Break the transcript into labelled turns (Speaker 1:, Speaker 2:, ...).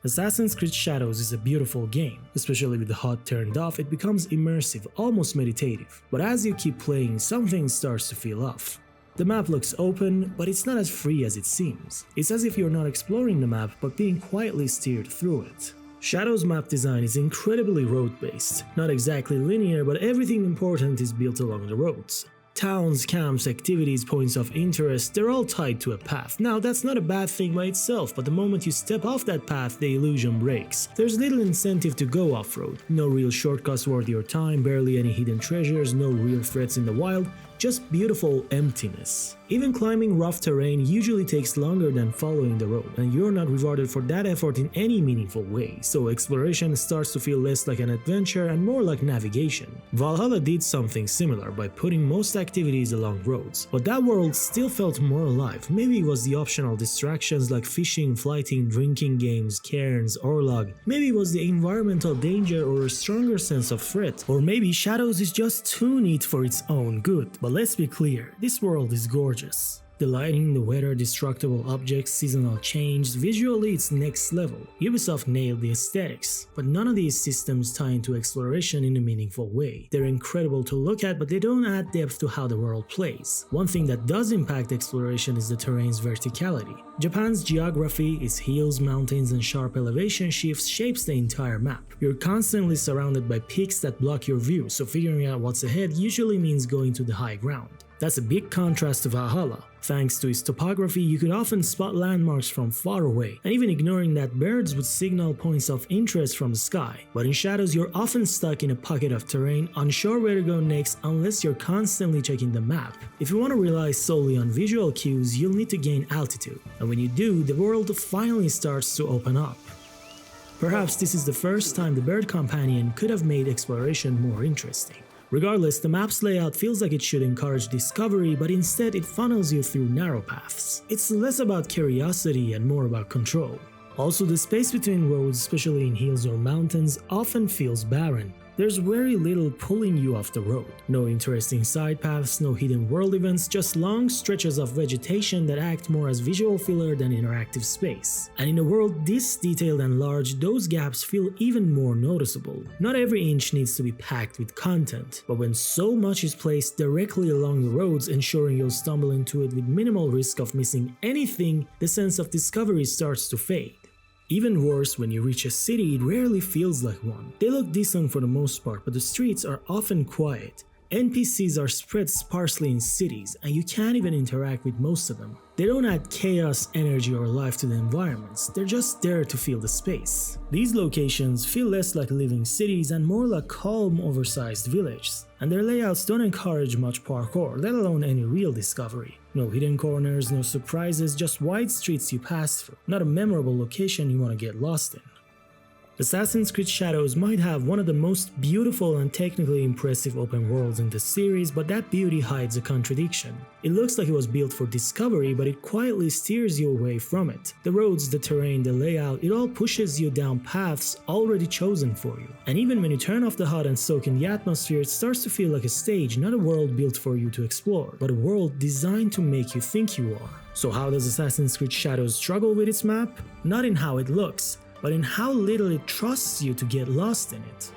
Speaker 1: Assassin's Creed Shadows is a beautiful game, especially with the HUD turned off. It becomes immersive, almost meditative, but as you keep playing, something starts to feel off. The map looks open, but it's not as free as it seems. It's as if you're not exploring the map, but being quietly steered through it. Shadow's map design is incredibly road-based, not exactly linear, but everything important is built along the roads. Towns, camps, activities, points of interest, they're all tied to a path. Now that's not a bad thing by itself, but the moment you step off that path, the illusion breaks. There's little incentive to go off-road, no real shortcuts worth your time, barely any hidden treasures, no real threats in the wild, just beautiful emptiness. Even climbing rough terrain usually takes longer than following the road, and you're not rewarded for that effort in any meaningful way, so exploration starts to feel less like an adventure and more like navigation. Valhalla did something similar by putting most activities along roads, but that world still felt more alive. Maybe it was the optional distractions like fishing, flighting, drinking games, cairns, orlog. Maybe it was the environmental danger or a stronger sense of threat, or maybe Shadows is just too neat for its own good. But let's be clear, this world is gorgeous. The lighting, the weather, destructible objects, seasonal change, visually it's next level. Ubisoft nailed the aesthetics, but none of these systems tie into exploration in a meaningful way. They're incredible to look at, but they don't add depth to how the world plays. One thing that does impact exploration is the terrain's verticality. Japan's geography, its hills, mountains, and sharp elevation shifts shapes the entire map. You're constantly surrounded by peaks that block your view, so figuring out what's ahead usually means going to the high ground. That's a big contrast to Valhalla. Thanks to its topography, you could often spot landmarks from far away, and even ignoring that, birds would signal points of interest from the sky. But in Shadows, you're often stuck in a pocket of terrain, unsure where to go next unless you're constantly checking the map. If you want to rely solely on visual cues, you'll need to gain altitude, and when you do, the world finally starts to open up. Perhaps this is the first time the bird companion could have made exploration more interesting. Regardless, the map's layout feels like it should encourage discovery, but instead it funnels you through narrow paths. It's less about curiosity and more about control. Also, the space between roads, especially in hills or mountains, often feels barren. There's very little pulling you off the road. No interesting side paths, no hidden world events, just long stretches of vegetation that act more as visual filler than interactive space. And in a world this detailed and large, those gaps feel even more noticeable. Not every inch needs to be packed with content, but when so much is placed directly along the roads, ensuring you'll stumble into it with minimal risk of missing anything, the sense of discovery starts to fade. Even worse, when you reach a city, it rarely feels like one. They look decent for the most part, but the streets are often quiet. NPCs are spread sparsely in cities, and you can't even interact with most of them. They don't add chaos, energy, or life to the environments, they're just there to fill the space. These locations feel less like living cities and more like calm, oversized villages, and their layouts don't encourage much parkour, let alone any real discovery. No hidden corners, no surprises, just wide streets you pass through, not a memorable location you want to get lost in. Assassin's Creed Shadows might have one of the most beautiful and technically impressive open worlds in the series, but that beauty hides a contradiction. It looks like it was built for discovery, but it quietly steers you away from it. The roads, the terrain, the layout, it all pushes you down paths already chosen for you. And even when you turn off the HUD and soak in the atmosphere, it starts to feel like a stage, not a world built for you to explore, but a world designed to make you think you are. So how does Assassin's Creed Shadows struggle with its map? Not in how it looks, but in how little it trusts you to get lost in it.